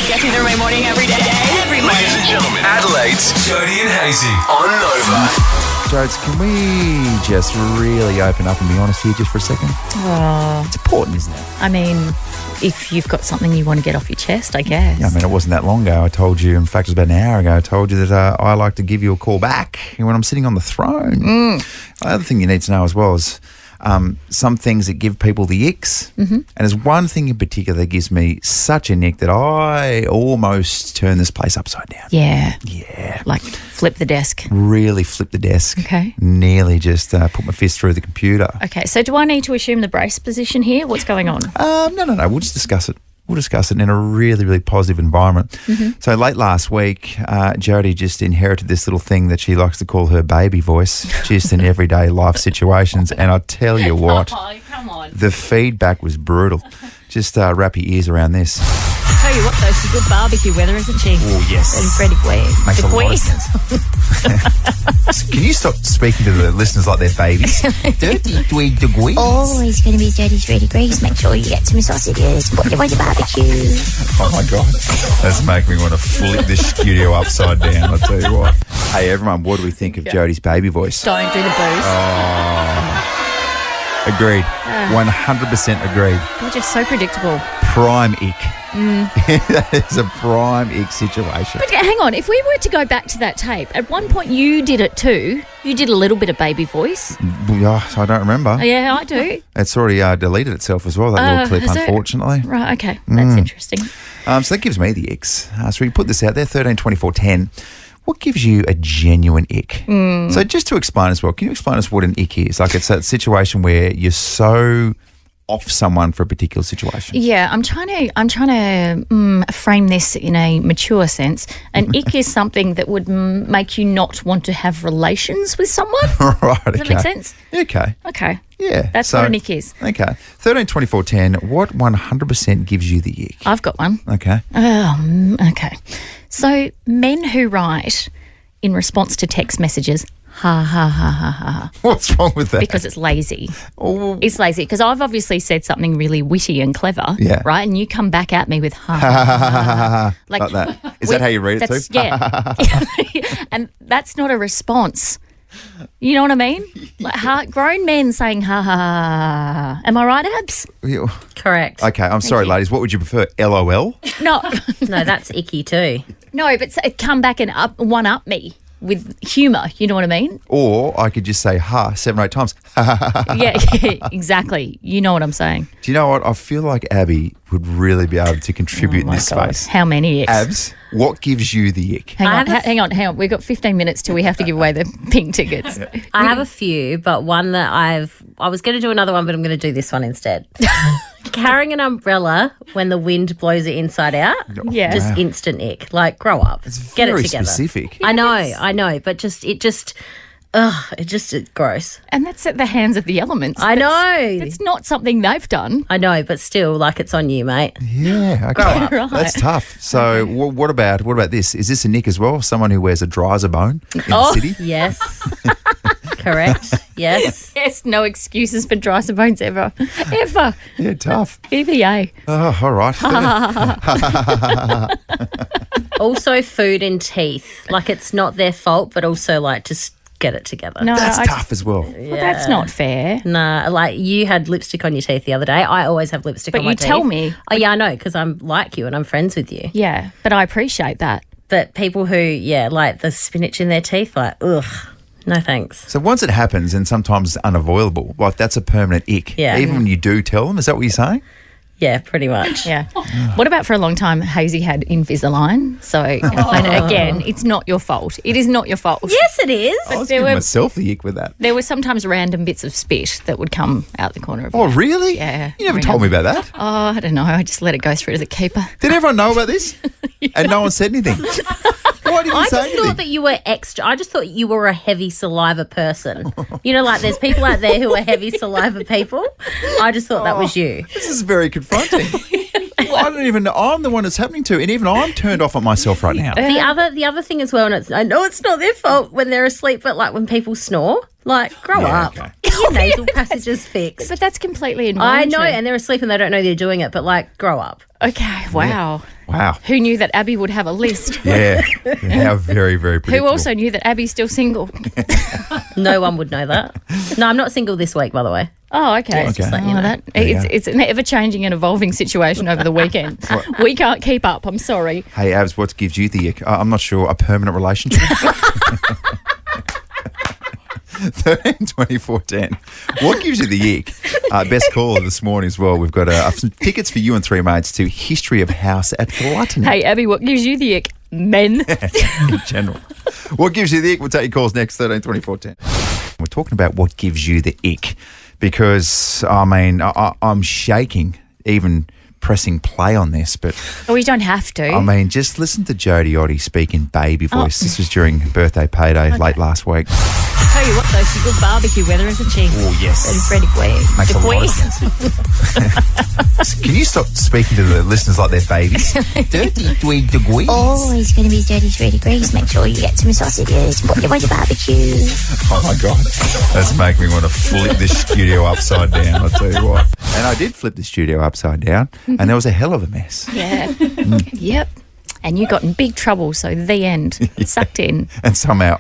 Get through the morning every day. Every morning. Ladies and gentlemen, Adelaide's Jodie and Hayesy on Nova. Jodes, can we just really open up and be honest here just for a second? Oh, It's important, isn't it? I mean, if you've got something you want to get off your chest, I guess. Yeah, I mean, it wasn't that long ago. I told you, in fact, it was about an hour ago, I told you that I like to give you a call back when I'm sitting on the throne. The other thing you need to know as well is some things that give people the icks. And there's one thing in particular that gives me such an ick that I almost turn this place upside down. Yeah. Yeah. Like flip the desk. Really flip the desk. Okay. Nearly just put my fist through the computer. Okay, so do I need to assume the brace position here? What's going on? No. We'll just discuss it. We'll discuss it in a really, really positive environment. So late last week, Jodie just inherited this little thing that she likes to call her baby voice, just in everyday life situations. And I tell you what, Come on. the feedback was brutal. Just wrap your ears around this. Tell you what, though, she's good barbecue weather, isn't she? Oh, yes. And Freddie Queez. Makes a lot of sense. Can you stop speaking to the listeners like they're babies? Dirty degrees. Always going to be dirty, sweaty grease. Make sure you get some sausages. Put them on your barbecue. Oh, my God. That's making me want to flip this studio upside down, I'll tell you what. Hey, everyone, what do we think of Jodie's baby voice? Don't do the booze. Agreed. 100% agreed. You're just so predictable. Prime ick. That is a prime ick situation. But hang on, if we were to go back to that tape, at one point you did it too. You did a little bit of baby voice. I don't remember. Yeah, I do. It's already deleted itself as well, that little clip, has it? Unfortunately. Right, okay. That's interesting. So that gives me the icks. So we put this out there, 13, 24, 10. What gives you a genuine ick? So just to explain as well, can you explain us what an ick is? Like it's that situation where you're so off someone for a particular situation. Yeah, I'm trying to frame this in a mature sense. An ick is something that would make you not want to have relations with someone. Right, Does that make sense? Okay. Okay. Yeah. That's what an ick is. Okay. 13, 24, 10, what 100% gives you the ick? I've got one. Okay. Okay. So men who write in response to text messages, ha, ha, ha, ha, ha, What's wrong with that? because it's lazy. Oh. It's lazy because I've obviously said something really witty and clever, Yeah. right? And you come back at me with ha, ha, ha, ha, ha, ha. Like that. Is that how you read it too? Yeah. And that's not a response. You know what I mean? Like grown men saying ha, ha, ha, ha. Am I right, Abs? Yeah. Correct. Okay, I'm sorry, ladies. What would you prefer? LOL? No. No, that's icky too. No, but come back and one-up me with humour. You know what I mean? Or I could just say ha 7 or 8 times. Yeah, exactly. You know what I'm saying. Do you know what? I feel like Abby would really be able to contribute in My this God. space. How many icks? Abs, what gives you the ick? Hang on. We've got 15 minutes till we have to give away the pink tickets. I have a few, but one that I was going to do another one, but I'm going to do this one instead. Carrying an umbrella when the wind blows it inside out. Yeah. Just instant ick. Like, grow up. It's Get very it together. specific. I know, but it's gross. And that's at the hands of the elements. I know. It's not something they've done. I know, but still, like, it's on you, mate. Yeah, okay. Right. That's tough. So what about this? Is this a nick as well? Someone who wears a Dryzer-Bone in the city? Yes. Correct. Yes. Yes, no excuses for dry bones ever. Ever. Yeah, tough. EVA. Oh, all right. Also, food and teeth. Like, it's not their fault, but also, like, just get it together. No, That's tough as well. Well, that's not fair. Nah, like you had lipstick on your teeth the other day. I always have lipstick on my teeth. But you tell me. Oh, yeah, I know, because I'm like you and I'm friends with you. Yeah, but I appreciate that. But people who, like the spinach in their teeth, like, ugh, no thanks. So once it happens, and sometimes it's unavoidable, like that's a permanent ick. Yeah. Even when you do tell them, is that what you're saying? Yeah, pretty much. Yeah. What about for a long time, Hayesy had Invisalign? So, and again, it's not your fault. It is not your fault. Yes, it is. I was there giving were- myself the ick with that. There were sometimes random bits of spit that would come out the corner of Oh, your really? Yeah. You never told me about that. Oh, I don't know. I just let it go through to the keeper. Did everyone know about this? And no one said anything? Why didn't you I say just anything? thought that you were extra. I just thought you were a heavy saliva person. You know, like there's people out there who are heavy saliva people. I just thought that was you. This is very confronting. I don't even know. I'm the one it's happening to, and even I'm turned off at myself right now. The other thing as well, and I know it's not their fault when they're asleep, but like when people snore, like grow Yeah, up. okay. Get your nasal passages fixed. But that's completely I involuntary. know, and they're asleep and they don't know they're doing it, but like grow up. Okay, wow. Wow. Who knew that Abby would have a list? Yeah. How very, very predictable. Who also knew that Abby's still single? No one would know that. No, I'm not single this week, by the way. Oh, okay. Okay. Just let you Oh, know that. There you go. It's an ever-changing and evolving situation over the weekend. We can't keep up. I'm sorry. Hey, Abs, what gives you the ick? I'm not sure. A permanent relationship? 13 24 10. What gives you the ick? Best caller this morning as well. We've got some tickets for you and three mates to History of House at Gluttony. Hey, Abby, what gives you the ick? Men. In general. What gives you the ick? We'll take your calls next, 13 24 10. We're talking about what gives you the ick because, I mean, I'm shaking even pressing play on this, but Oh, you don't have to. I mean, just listen to Jodie speak in baby voice. This was during birthday payday late last week. Tell you what, though, she's good barbecue weather, isn't she? Oh, yes. That is Freddie Queen. Makes a lot of sense. Can you stop speaking to the listeners like they're babies? Dirty dweeb degwees. Always going to be 33 degrees. Make sure you get some sausages. Put your barbecue. Oh, my God. That's making me want to flip this studio upside down, I'll tell you what. And I did flip the studio upside down, and there was a hell of a mess. Yeah. Yep. And you got in big trouble, so the end. Sucked in. And somehow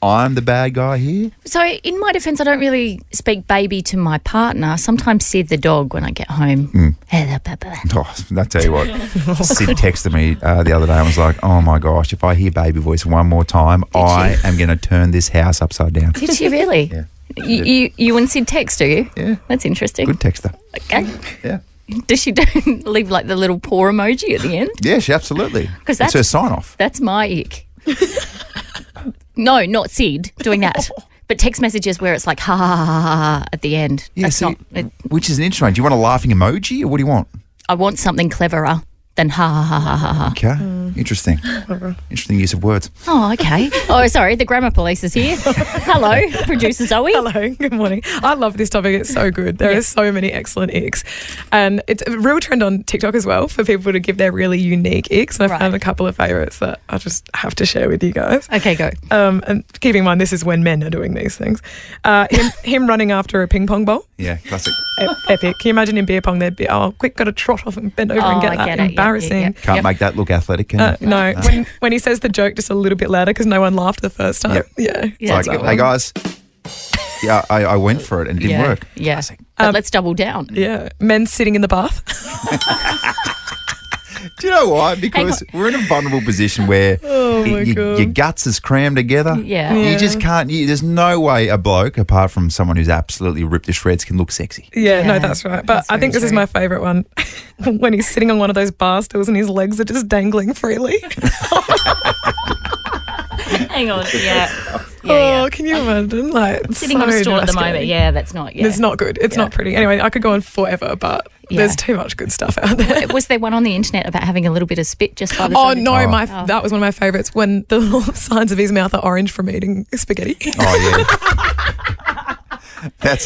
I'm the bad guy here. So in my defence, I don't really speak baby to my partner. Sometimes Sid the dog when I get home. Hello, Papa. Oh, I tell you what, Sid texted me the other day and was like, oh my gosh, if I hear baby voice one more time, I am going to turn this house upside down. Did she really? Yeah. You and Sid text, do you? Yeah. That's interesting. Good texter. Okay. Yeah. Does she leave like the little paw emoji at the end? Yeah, she absolutely. 'Cause It's her sign off. That's my ick. No, not Sid doing that. But text messages where it's like ha ha ha ha ha at the end. Yeah, That's see, not. which is an interesting one. Do you want a laughing emoji or what do you want? I want something cleverer than ha ha ha ha ha ha. Okay. Interesting. Interesting use of words. Oh, okay. Oh, sorry. The grammar police is here. Hello, producer Zoe. Hello, good morning. I love this topic. It's so good. There are so many excellent icks. And it's a real trend on TikTok as well for people to give their really unique icks. And I found a couple of favourites that I just have to share with you guys. Okay, go. And keeping in mind, this is when men are doing these things. Him running after a ping pong ball. Yeah, classic. Epic. Can you imagine in beer pong, they'd be, oh, quick, got to trot off and bend over and I get that. get it. Yep, Embarrassing. yep. Can't make that look athletic, can you? No, when he says the joke just a little bit louder because no one laughed the first time. Yep. Yeah. It's like, that hey one. guys, yeah, I went for it and it didn't Yeah, work. yeah. Classic. But let's double down. Yeah. Men sitting in the bath. Do you know why? Because we're in a vulnerable position where your guts is crammed together. Yeah. You just can't. There's no way a bloke, apart from someone who's absolutely ripped to shreds, can look sexy. Yeah, Yeah, no, that's right. But that's I think very this is true. my favourite one. When he's sitting on one of those bar stools and his legs are just dangling freely. Hang on. Yeah. Oh, can you imagine? Like Sitting on a so stool at the devastating. moment. Yeah, that's not. Yeah. It's not good. It's not pretty. Anyway, I could go on forever, but there's too much good stuff out there. Was there one on the internet about having a little bit of spit just by the Oh side of no, it? that was one of my favourites when the little signs of his mouth are orange from eating spaghetti. Oh yeah. That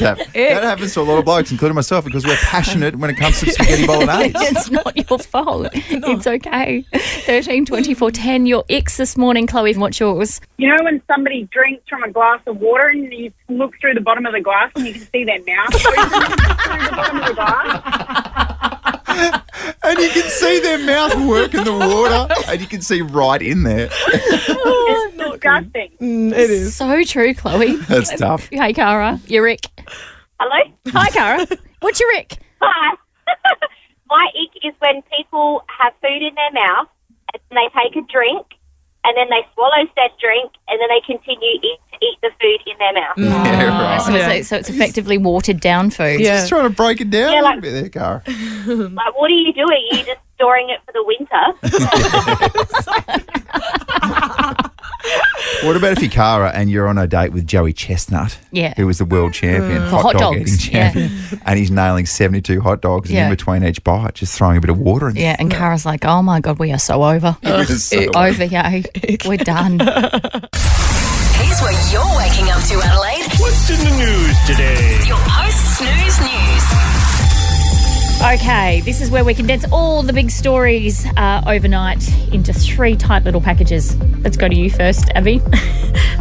happens to a lot of blokes, including myself, because we're passionate when it comes to spaghetti bolognese. It's not your fault. It's okay. 13 24 10. Your Icks this morning, Chloe. What's yours? You know when somebody drinks from a glass of water and you look through the bottom of the glass and you can see their mouth through the bottom of the glass? And you can see their mouth work in the water, and you can see right in there. It's disgusting. It is. So true, Chloe. That's tough. Hey, Cara. Your Ick. Hello? Hi, Cara. What's your Ick? Hi. My ick is when people have food in their mouth and they take a drink and then they swallow said drink and then they continue to eat the food in their mouth. Yeah, right. So it's effectively watered down food. Yeah. Just trying to break it down Yeah, a like- little bit there, Cara. Like, what are you doing? Are you just storing it for the winter? What about if you're Cara and you're on a date with Joey Chestnut, Yeah. who was the world champion, For hot dog dogs, eating champion, and he's nailing 72 hot dogs and Yeah. in between each bite, just throwing a bit of water in Yeah, and Cara's like, oh my God, we are so over. there. It's so Over, yeah. We're done. Here's what you're waking up to, Adelaide. What's in the news today? Your post-snooze news. Okay, this is where we condense all the big stories overnight into 3 tight little packages. Let's go to you first, Abby.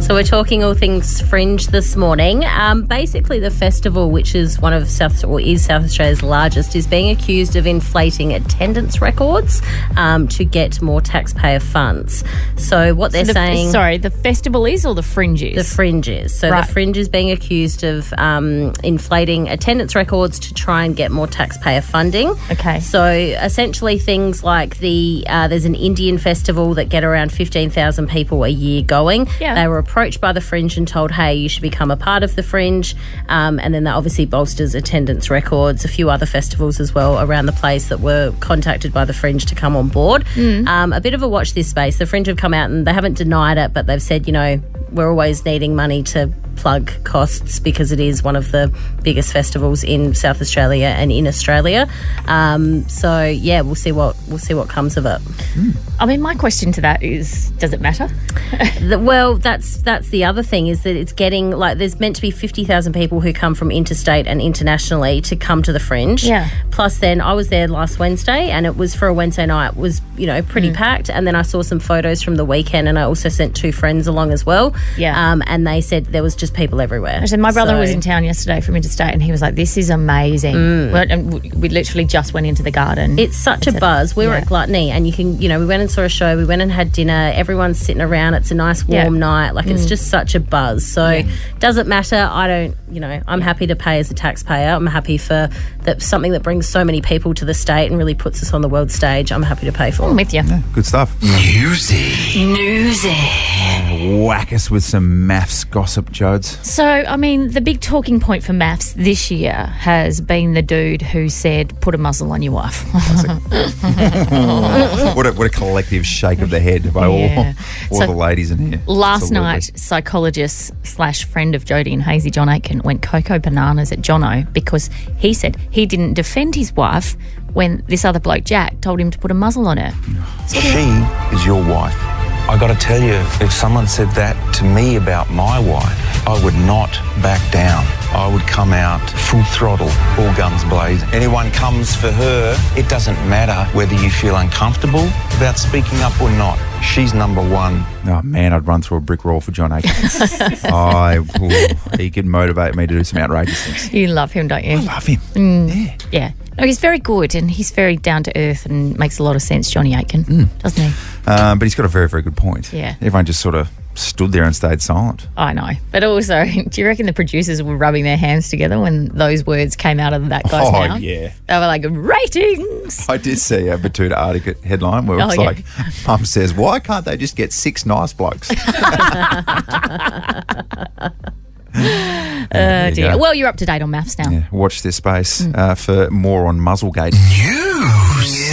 So we're talking all things Fringe this morning. Basically, the festival, which is South Australia's largest, is being accused of inflating attendance records to get more taxpayer funds. So what they're saying... Sorry, the festival is or the Fringe is? The Fringe is. So the Fringe is being accused of inflating attendance records to try and get more taxpayer funding. Okay. So essentially things like there's an Indian festival that get around 15,000 people a year going. Yeah. They were approached by the Fringe and told, hey, you should become a part of the Fringe. And then that obviously bolsters attendance records. A few other festivals as well around the place that were contacted by the Fringe to come on board. A bit of a watch this space. The Fringe have come out and they haven't denied it, but they've said, we're always needing money to plug costs because it is one of the biggest festivals in South Australia and in Australia. So yeah, we'll see what comes of it. I mean, my question to that is, does it matter? Well, that's the other thing, is that it's getting there's meant to be 50,000 people who come from interstate and internationally to come to the Fringe. Yeah. Plus, then I was there last Wednesday, and it was for a Wednesday night. It was pretty packed. And then I saw some photos from the weekend, and I also sent 2 friends along as well. Yeah. And they said there was just people everywhere. I said, my brother was in town yesterday from interstate, and he was like, "This is amazing." And we literally just went into the garden. It's such a buzz. We were at Gluttony, and you can, we went and saw a show. We went and had dinner. Everyone's sitting around. It's a nice warm night. It's just such a buzz. So does it matter? I don't. I'm happy to pay as a taxpayer. I'm happy for that, something that brings so many people to the state and really puts us on the world stage. I'm happy to pay for. I'm with you. Yeah, good stuff. Newsy. Whack us with some maths gossip, Jodes. So, I mean, the big talking point for maths this year has been the dude who said, "Put a muzzle on your wife." What a collective shake of the head by all the ladies in here. Last Absolutely. night, psychologist / friend of Jodie and Hayesy, John Aitken, went cocoa bananas at Jono because he said he didn't defend his wife when this other bloke, Jack, told him to put a muzzle on her. She is your wife. I got to tell you, if someone said that to me about my wife, I would not back down. I would come out full throttle, all guns blazing. Anyone comes for her, it doesn't matter whether you feel uncomfortable about speaking up or not. She's number one. Oh, man, I'd run through a brick wall for John Aitken. He could motivate me to do some outrageous things. You love him, don't you? I love him. Yeah. No, he's very good and he's very down to earth and makes a lot of sense, Johnny Aitken, doesn't he? But he's got a very, very good point. Yeah. Everyone just sort of stood there and stayed silent. I know. But also, do you reckon the producers were rubbing their hands together when those words came out of that guy's mouth? Oh, yeah. They were like, ratings! I did see a Batuta article headline where it's like, Mum says, why can't they just get 6 nice blokes? Dear. Well, you're up to date on maths now. Yeah, watch this space for more on Muzzlegate.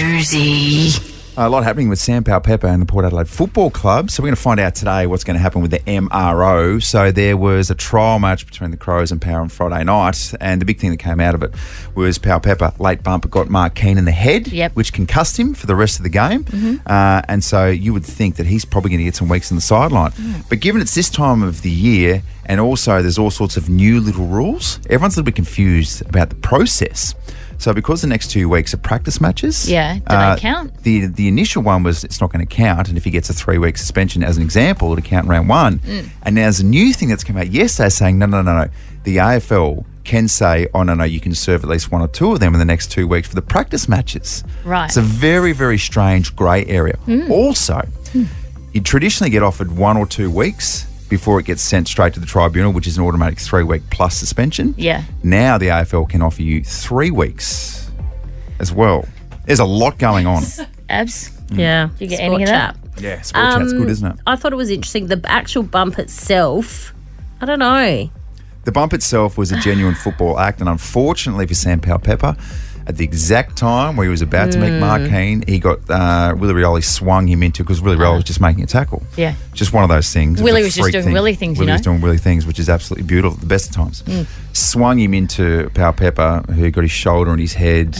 Newsy. A lot happening with Sam Pepper and the Port Adelaide Football Club. So we're going to find out today what's going to happen with the MRO. So there was a trial match between the Crows and Power on Friday night, and the big thing that came out of it was Power Pepper, late bumper, got Mark Keane in the head, which concussed him for the rest of the game. And so you would think that he's probably going to get some weeks on the sideline. But given it's this time of the year, and also there's all sorts of new little rules, everyone's a little bit confused about the process. So because the next 2 weeks are practice matches, do they count? The initial one was it's not going to count, and if he gets a 3-week suspension as an example, it'll count in round 1. And now there's a new thing that's come out yesterday saying no. The AFL can say, oh no, you can serve at least 1 or 2 of them in the next 2 weeks for the practice matches. Right. It's a very, very strange grey area. Also, you traditionally get offered 1 or 2 weeks before it gets sent straight to the tribunal, which is an automatic 3-week plus suspension. Yeah. Now the AFL can offer you 3 weeks as well. There's a lot going on. Abs? Yeah. Do you get any of that? Yeah, sport chat's good, isn't it? I thought it was interesting. The actual bump itself, I don't know. The bump itself was a genuine football act, and unfortunately for Sam Pepper, at the exact time where he was about to meet Mark Keane, he got Willie Rioli swung him into, because Willie Rioli was just making a tackle. Yeah. Just one of those things. Willie was just doing Willie things, Willie was doing Willie things, which is absolutely beautiful at the best of times. Swung him into Power Pepper, who got his shoulder and his head.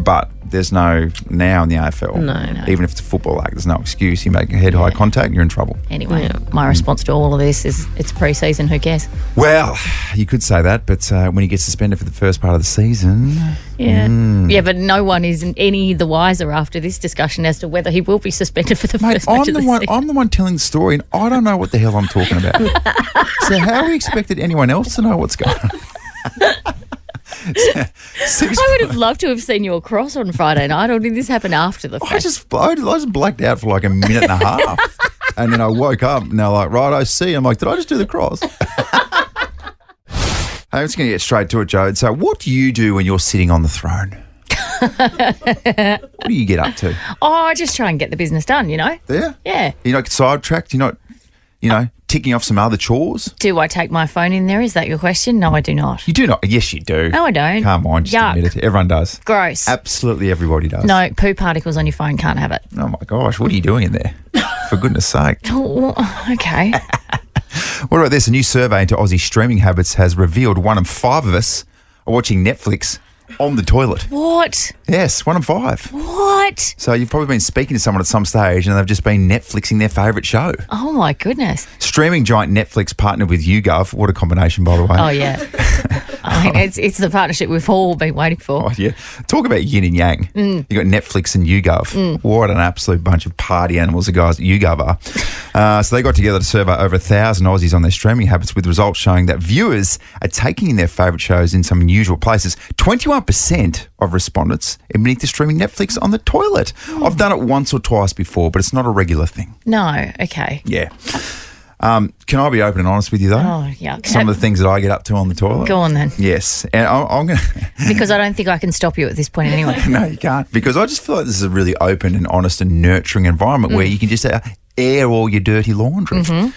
But there's no, now in the AFL, no. Even if it's a football act, there's no excuse. You make head-high contact, you're in trouble. Anyway, my response to all of this is it's pre-season, who cares? Well, you could say that, but when you get suspended for the first part of the season, Yeah. Yeah, but no one is any the wiser after this discussion as to whether he will be suspended for the Mate, first match of the season. I'm the one telling the story, and I don't know what the hell I'm talking about. So how we expected anyone else to know what's going on? I would have loved to have seen you across on Friday night, or did this happen after the fact? I just blacked out for like a minute and a half. And then I woke up and they're like, right, I see. I'm like, did I just do the cross? I'm just going to get straight to it, Jode. So what do you do when you're sitting on the throne? What do you get up to? Oh, I just try and get the business done, you know? Yeah? Yeah. You're not sidetracked? You're not, ticking off some other chores? Do I take my phone in there? Is that your question? No, I do not. You do not? Yes, you do. No, I don't. Come on, just Yuck. admit it. Everyone does. Gross. Absolutely everybody does. No, poo particles on your phone, can't have it. Oh, my gosh. What are you doing in there? For goodness sake. Oh, okay. What about this? A new survey into Aussie streaming habits has revealed 1 in 5 of us are watching Netflix on the toilet. What? Yes, 1 in 5. What? So you've probably been speaking to someone at some stage and they've just been Netflixing their favourite show. Oh, my goodness. Streaming giant Netflix partnered with YouGov. What a combination, by the way. Oh, yeah. I mean, it's the partnership we've all been waiting for. Oh, yeah. Talk about yin and yang. You got Netflix and YouGov. What an absolute bunch of party animals the guys at YouGov are. So they got together to survey over 1,000 Aussies on their streaming habits, with results showing that viewers are taking in their favourite shows in some unusual places. 21% of respondents admitting to streaming Netflix on the toilet. I've done it once or twice before, but it's not a regular thing. No, okay. Yeah. Can I be open and honest with you, though? Oh, yeah. Some of the things that I get up to on the toilet. Go on then. Yes. And I'm going to... Because I don't think I can stop you at this point anyway. No, you can't. Because I just feel like this is a really open and honest and nurturing environment where you can just air all your dirty laundry. One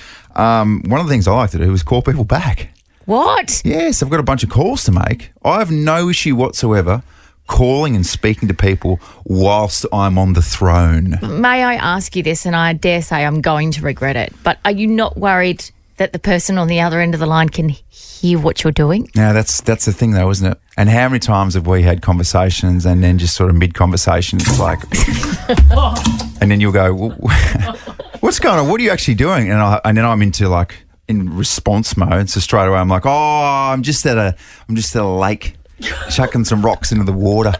of the things I like to do is call people back. What? Yes, I've got a bunch of calls to make. I have no issue whatsoever calling and speaking to people whilst I'm on the throne. May I ask you this, and I dare say I'm going to regret it, but are you not worried that the person on the other end of the line can hear what you're doing? No, that's the thing though, isn't it? And how many times have we had conversations and then just sort of mid-conversation it's like... and then you'll go, well, what's going on? What are you actually doing? And then I'm into like in response mode. So straight away I'm like, oh, I'm just at a lake chucking some rocks into the water.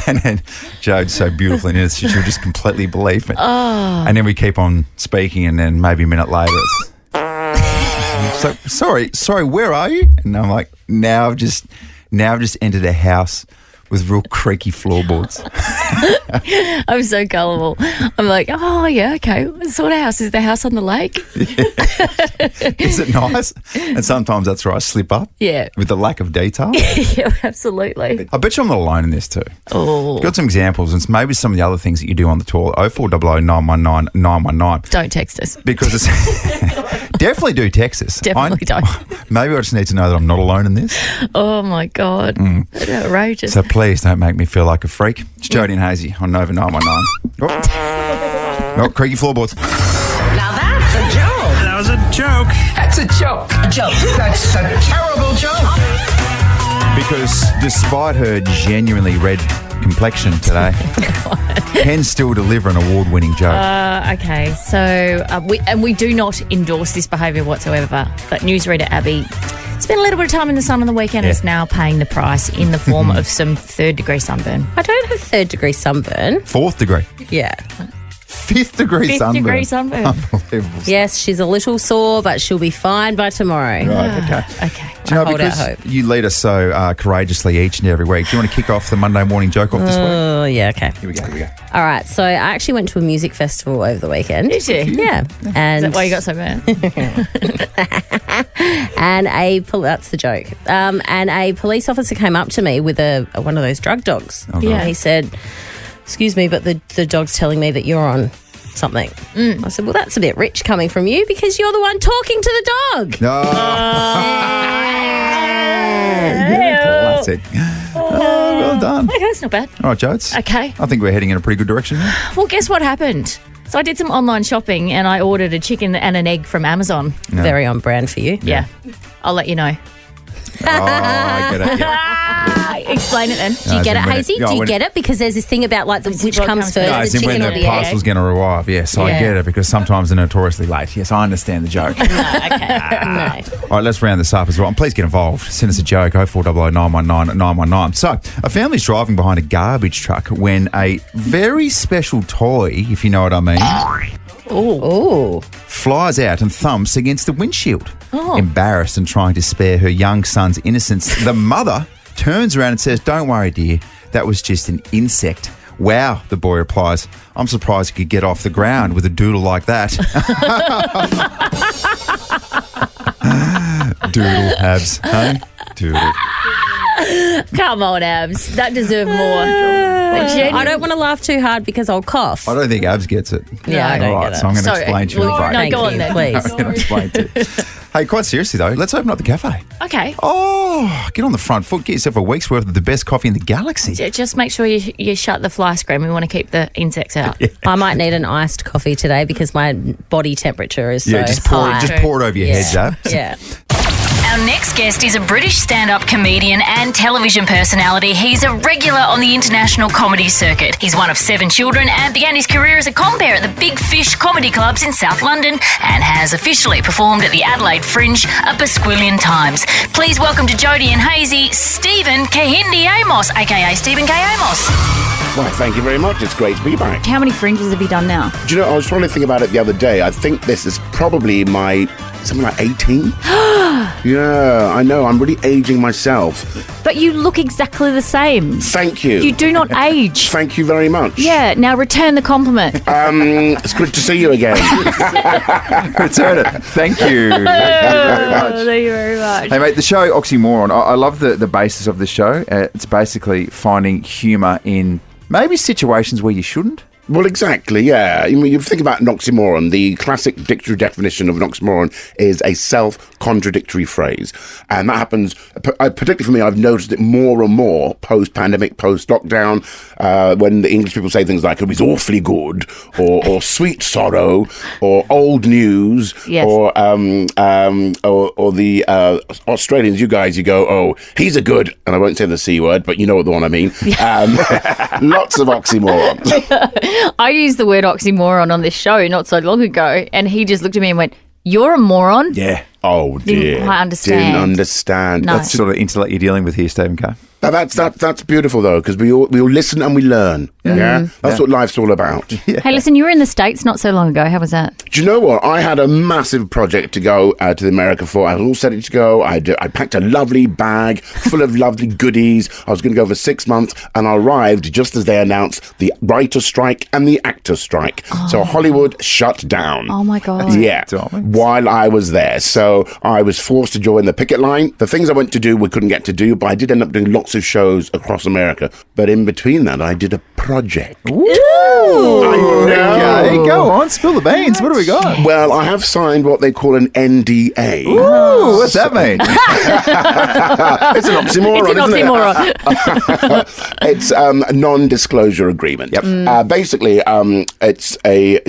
And then Jode's so beautiful and innocent, she'll just completely believe me. Oh. And then we keep on speaking, and then maybe a minute later it's so sorry, where are you? And I'm like, now I've just entered a house with real creaky floorboards. I'm so gullible. I'm like, oh, yeah, okay. What sort of house? Is the house on the lake? Is it nice? And sometimes that's where I slip up. Yeah. With the lack of detail. Yeah, absolutely. I bet you I'm not alone in this too. Oh. Got some examples, and maybe some of the other things that you do on the toilet. 0400 919 919. Don't text us. Because it's... Definitely do text us. Definitely don't. Maybe I just need to know that I'm not alone in this. Oh, my God. That's outrageous. So please don't make me feel like a freak. It's Jodie and Hayesy on Nova 919. Oh, creaky floorboards. Now that's a joke. That was a joke. That's a joke. Joke. That's a terrible joke. Because despite her genuinely red complexion today, can still deliver an award-winning joke. Okay, so we do not endorse this behaviour whatsoever, but newsreader Abby spent a little bit of time in the sun on the weekend and is now paying the price in the form of some third-degree sunburn. I don't have third-degree sunburn. 4th degree. Yeah. 5th degree sunburn. 5th degree sunburn. Unbelievable. Yes, she's a little sore, but she'll be fine by tomorrow. Right, okay. Okay. Do you know, hold out because hope. you lead us so courageously each and every week, do you want to kick off the Monday morning joke off this week? Oh, yeah, okay. Here we go. All right, so I actually went to a music festival over the weekend. Did you? Yeah. And Is that why you got so bad? and that's the joke. And a police officer came up to me with one of those drug dogs. Okay. And he said, "Excuse me, but the dog's telling me that you're on something." I said, "Well, that's a bit rich coming from you because you're the one talking to the dog." Classic. Oh, well done. Okay, it's not bad. All right, Jodes. Okay. I think we're heading in a pretty good direction now. Well, guess what happened? So I did some online shopping and I ordered a chicken and an egg from Amazon. Very on brand for you. Yeah. I'll let you know. I get it. Yeah. Explain it then. Do you get it, when Hayesy? yeah, Do you when get it? Because there's this thing about like which what comes comes first, No, the as in when chicken or the the parcel's egg. going to arrive. Yes, I Yeah. get it because sometimes they're notoriously late. Yes, I understand the joke. No, okay. All right, let's round this up as well. And please get involved. Send us a joke, 0400 919 919. So, a family's driving behind a garbage truck when a very special toy, if you know what I mean, flies out and thumps against the windshield. Embarrassed and trying to spare her young son's innocence, the mother turns around and says, "Don't worry, dear, that was just an insect." "Wow," the boy replies, "I'm surprised you could get off the ground with a doodle like that." Doodle, Abs. Hey? Doodle. Come on, Abs. That deserved more. I don't want to laugh too hard because I'll cough. I don't think Abs gets it. Yeah, I don't All right, get it. so I'm going to Sorry, explain to you. well, in break. no, Thank go on you, then. please. I'm going to explain to you. Hey, quite seriously though, let's open up the cafe. Okay. Oh, get on the front foot. Get yourself a week's worth of the best coffee in the galaxy. Just make sure you shut the fly screen. We want to keep the insects out. I might need an iced coffee today because my body temperature is so Yeah, just pour high. it over your head, Zab. Yeah. Our next guest is a British stand-up comedian and television personality. He's a regular on the international comedy circuit. He's one of 7 children and began his career as a compere at the Big Fish comedy clubs in South London and has officially performed at the Adelaide Fringe a basquillion times. Please welcome to Jodie and Hayesy, Stephen Kahindi Amos, aka Stephen K. Amos. Well, thank you very much. It's great to be back. How many fringes have you done now? Do you know, I was trying to think about it the other day. I think this is probably something like 18. Yeah, I know. I'm really aging myself. But you look exactly the same. Thank you. You do not age. Thank you very much. Yeah, now return the compliment. It's good to see you again. Return it. Thank you. Thank you very much. Thank you very much. Hey, mate, the show Oxymoron, I love the basis of the show. It's basically finding humour in maybe situations where you shouldn't. Well, exactly, yeah. I mean, you think about an oxymoron, the classic dictionary definition of an oxymoron is a self-contradictory phrase. And that happens, particularly for me, I've noticed it more and more post-pandemic, post-lockdown, when the English people say things like, it was awfully good, or sweet sorrow, or old news, Yes. or the Australians, you go, oh, he's a good, and I won't say the C word, but you know what the one I mean. Lots of oxymorons. I used the word oxymoron on this show not so long ago, and he just looked at me and went, "You're a moron." Yeah. Oh, dear. Didn't quite understand. Didn't understand. No. That's the sort of intellect you're dealing with here, Stephen K. Now that's beautiful though, because we all listen and we learn. Yeah, that's what life's all about. Hey, listen, you were in the States not so long ago. How was that? Do you know what? I had a massive project to go to America for. I was all set to go. I packed a lovely bag full of lovely goodies. I was going to go for 6 months, and I arrived just as they announced the writer's strike and the actor's strike. So Hollywood shut down. Oh, my God. Yeah, while I was there. So I was forced to join the picket line. The things I went to do we couldn't get to do, but I did end up doing lots of shows across America. But in between that, I did a project. Ooh. I know. Okay, go on, spill the beans. What do we got? Well, I have signed what they call an NDA. Ooh, what's that mean? It's an oxymoron, isn't it? It's a non-disclosure agreement. Yep. Basically, it's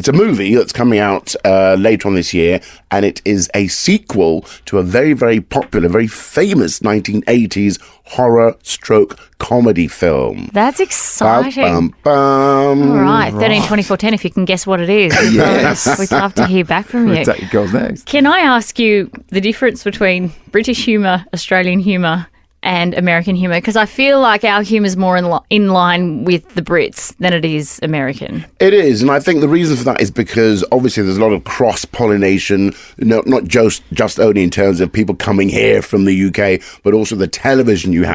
a movie that's coming out later on this year, and it is a sequel to a very, very popular, very famous 1980s horror stroke comedy film. That's exciting. Bum, bum, bum. All right, 13, 24, 10, if you can guess what it is. Yes. We'd love to hear back from you. We'll take your girls next. Can I ask you the difference between British humour, Australian humour, and American humour? Because I feel like our humour is more in line with the Brits than it is American. It is, and I think the reason for that is because obviously there's a lot of cross-pollination, not just only in terms of people coming here from the UK, but also the television you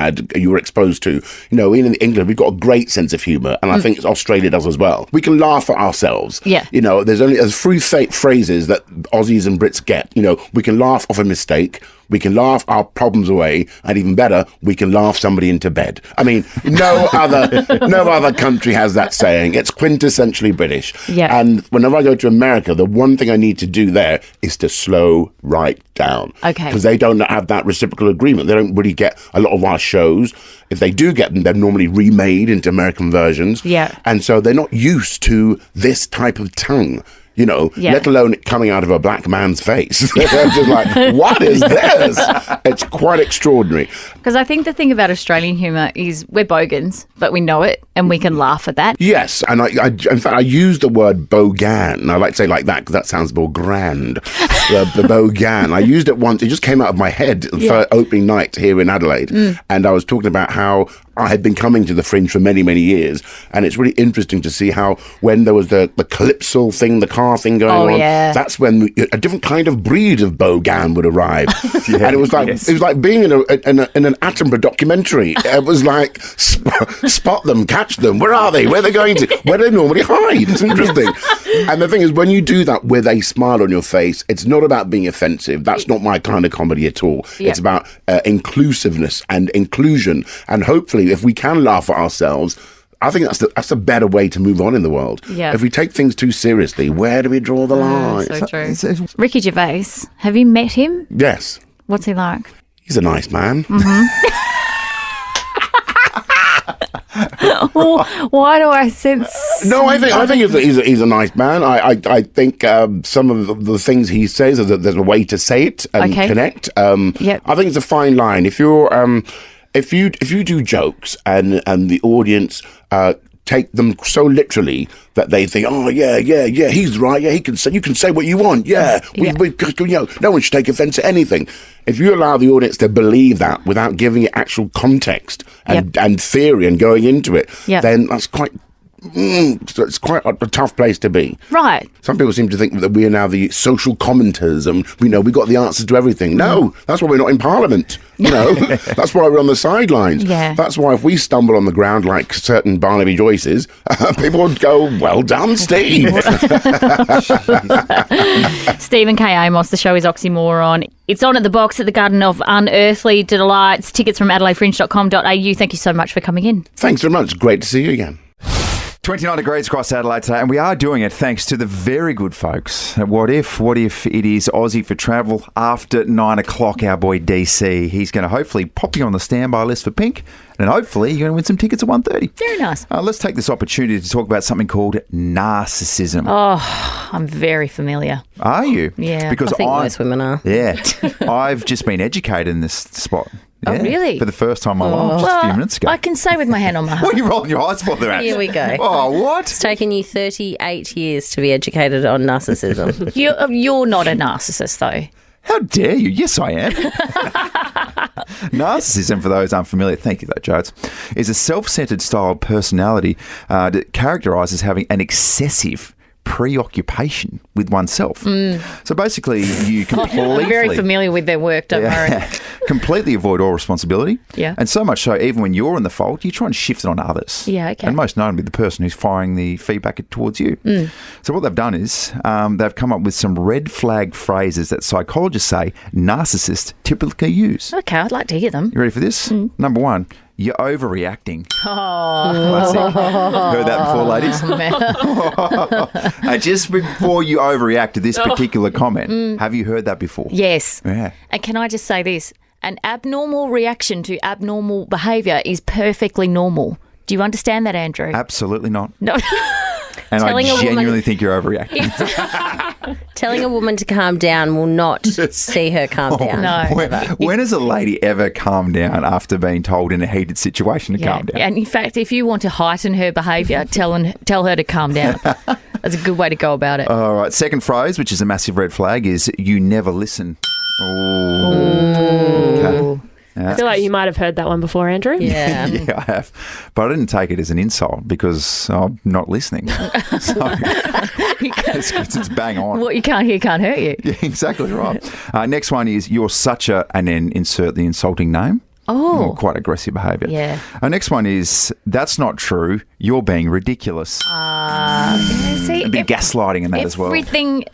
were exposed to. You know, in England, we've got a great sense of humour, and I think Australia does as well. We can laugh at ourselves. Yeah. You know, there's three phrases that Aussies and Brits get. You know, we can laugh off a mistake, we can laugh our problems away, and even better, we can laugh somebody into bed. I mean, no other country has that saying. It's quintessentially British. Yeah. And whenever I go to America, the one thing I need to do there is to slow right down. Okay. Because they don't have that reciprocal agreement. They don't really get a lot of our shows. If they do get them, they're normally remade into American versions. Yeah. And so they're not used to this type of tongue. let alone it coming out of a black man's face. I'm just like, what is this? It's quite extraordinary. Because I think the thing about Australian humour is we're bogans, but we know it and we can laugh at that. Yes, and I in fact, I use the word bogan. I like to say like that because that sounds more grand. The bogan. I used it once. It just came out of my head for opening night here in Adelaide. And I was talking about how I had been coming to the Fringe for many, many years. And it's really interesting to see how when there was the calypso thing, the car thing going on, that's when a different kind of breed of bogan would arrive. And it was like being in an Attenborough documentary. It was like spot them, catch them. Where are they? Where are they going to? Where do they normally hide? It's interesting. And the thing is, when you do that with a smile on your face, it's not about being offensive. That's not my kind of comedy at all. It's about inclusiveness and inclusion. And hopefully, if we can laugh at ourselves, I think that's a better way to move on in the world. Yeah. If we take things too seriously, where do we draw the line? So true. Ricky Gervais, have you met him? Yes. What's he like? He's a nice man. Well, why do I sense? No, I think he's a nice man. I think some of the things he says there's a way to say it and connect. I think it's a fine line. If you're if you do jokes and the audience take them so literally that they think, oh yeah, he's right, you can say what you want, no one should take offence at anything. If you allow the audience to believe that without giving it actual context and theory and going into it, then that's quite it's quite a tough place to be. Right. Some people seem to think that we are now the social commenters and we got the answers to everything. No, that's why we're not in Parliament. That's why we're on the sidelines. Yeah. That's why if we stumble on the ground like certain Barnaby Joyces, people would go, well done, Steve. Stephen K. Amos, the show is Oxymoron. It's on at the Box at the Garden of Unearthly Delights. Tickets from adelaidefringe.com.au. Thank you so much for coming in. Thanks very much. Great to see you again. 29 degrees across Adelaide today, and we are doing it thanks to the very good folks at What If it is Aussie for Travel after 9 o'clock, our boy DC. He's going to hopefully pop you on the standby list for Pink, and hopefully you're going to win some tickets at 1:30. Very nice. Let's take this opportunity to talk about something called narcissism. Oh, I'm very familiar. Are you? Yeah. Because I think most women are. Yeah. I've just been educated in this spot. Oh, really? For the first time in my life, just a few minutes ago. I can say with my hand on my heart. What are you rolling your eyes for there, Ash? Here we go. Oh, what? It's taken you 38 years to be educated on narcissism. You're not a narcissist, though. How dare you? Yes, I am. Narcissism, for those unfamiliar, thank you though, Jodes, is a self-centered style of personality that characterises having an excessive preoccupation with oneself. So basically, you completely... I'm very familiar with their work, don't worry. Completely avoid all responsibility. Yeah. And so much so, even when you're in the fault, you try and shift it on others. Yeah, okay. And most notably, the person who's firing the feedback towards you. So what they've done is they've come up with some red flag phrases that psychologists say narcissists typically use. Okay, I'd like to hear them. You ready for this? Number one. You're overreacting. Oh. Classic. Heard that before, ladies? Just before you overreact to this particular comment, have you heard that before? Yes. Yeah. And can I just say this? An abnormal reaction to abnormal behaviour is perfectly normal. Do you understand that, Andrew? Absolutely not. No. And I genuinely think you're overreacting. Telling a woman to calm down will not see her calm down. No. When has a lady ever calmed down after being told in a heated situation to calm down? And in fact, if you want to heighten her behaviour, tell her to calm down. That's a good way to go about it. All right. Second phrase, which is a massive red flag, is you never listen. Okay. I feel like you might have heard that one before, Andrew. Yeah. Yeah, I have. But I didn't take it as an insult because I'm not listening. So it's bang on. What you can't hear can't hurt you. Yeah, exactly right. Next one is you're such a, and then insert the insulting name. Oh. Quite aggressive behaviour. Yeah. Next one is that's not true. You're being ridiculous. See, a bit gaslighting in that as well.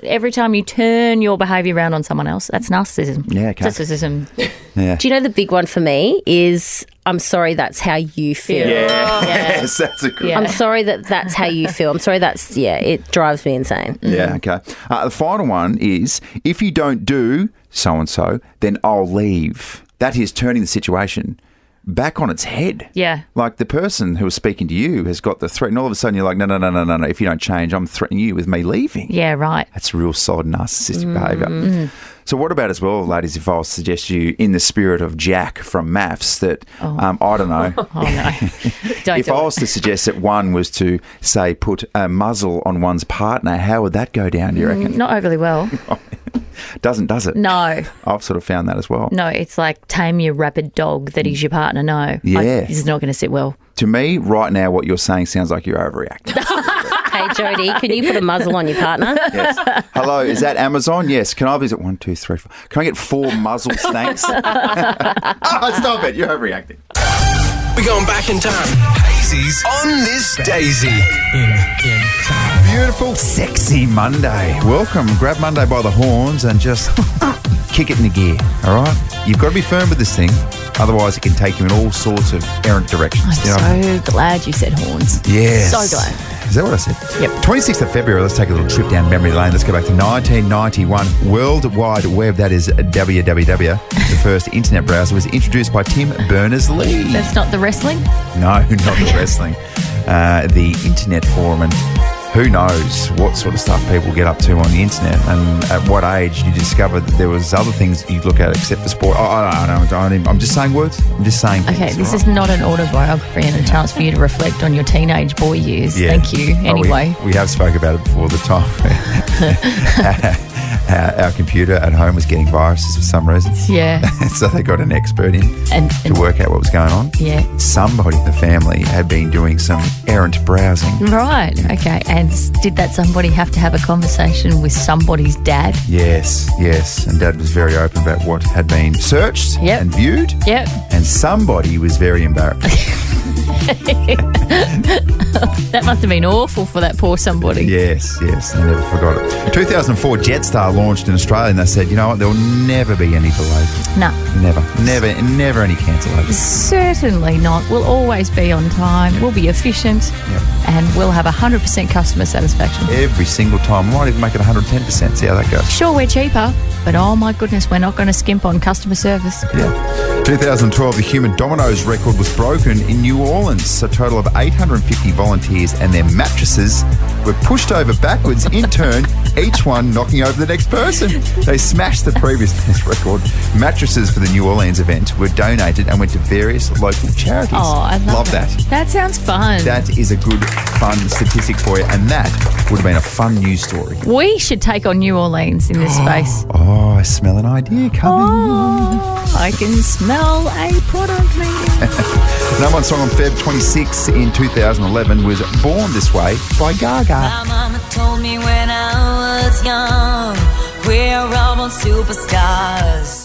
Every time you turn your behaviour around on someone else, that's narcissism. Yeah, okay. Narcissism. Yeah. Do you know the big one for me is I'm sorry that's how you feel. Yes, that's a good I'm sorry that's how you feel. I'm sorry it drives me insane. Yeah, okay. The final one is if you don't do so-and-so, then I'll leave. That is turning the situation back on its head. Yeah. Like the person who was speaking to you has got the threat, and all of a sudden you're like, no. If you don't change, I'm threatening you with me leaving. Yeah, right. That's real solid narcissistic behaviour. So what about as well, ladies, if I was to suggest you, in the spirit of Jack from Maths, that, I don't know. Oh, no. Don't if I was to suggest that one was to, say, put a muzzle on one's partner, how would that go down, do you reckon? Not overly well. Doesn't, does it? No. I've sort of found that as well. No, it's like tame your rabid dog that is your partner. No. Yeah. This is not going to sit well. To me, right now, what you're saying sounds like you're overreacting. Hey, Jodie, can you put a muzzle on your partner? Yes. Hello, is that Amazon? Yes. Can I visit 1, 2, 3, 4? Can I get 4 muzzles, thanks? Stop it. You're overreacting. We're going back in time. Hazy's on this daisy. In time. Beautiful, sexy Monday. Welcome. Grab Monday by the horns and just kick it into gear, all right? You've got to be firm with this thing. Otherwise, it can take you in all sorts of errant directions. I'm so glad you said horns. Yes. So glad. Is that what I said? Yep. 26th of February, let's take a little trip down memory lane. Let's go back to 1991. World Wide Web, that is www. The first internet browser was introduced by Tim Berners-Lee. That's not the wrestling? No, not the wrestling. The internet forum, and who knows what sort of stuff people get up to on the internet, and at what age you discovered that there was other things that you'd look at except for sport. I'm just saying words. I'm just saying things. Okay, this is not an autobiography and a chance for you to reflect on your teenage boy years. Yeah. Thank you. Anyway. We have spoke about it before, the time our computer at home was getting viruses for some reason. Yeah. So they got an expert in to work out what was going on. Yeah. Somebody in the family had been doing some errant browsing. Right, okay. And did that somebody have to have a conversation with somebody's dad? Yes. And Dad was very open about what had been searched and viewed. Yep. And somebody was very embarrassed. That must have been awful for that poor somebody. Yes, I never forgot it. 2004, Jetstar launched in Australia, and they said, you know what, there will never be any delays. No. Never any cancellations. Certainly not. We'll always be on time. We'll be efficient. And we'll have 100% customer satisfaction. Every single time. We might even make it 110%. See how that goes. Sure, we're cheaper, but oh my goodness, we're not going to skimp on customer service. Yeah. 2012, the human dominoes record was broken in New Orleans. A total of 850 volunteers and their mattresses were pushed over backwards in turn, each one knocking over the next person. They smashed the previous record. Mattresses for the New Orleans event were donated and went to various local charities. Oh, I love that. That sounds fun. That is a good, fun statistic for you, and that would have been a fun news story. We should take on New Orleans in this space. Oh, I smell an idea coming. Oh, I can smell a product meeting. Number one song on Feb 26 in 2011 was Born This Way by Gaga. My mama told me when I was young, we're all born superstars.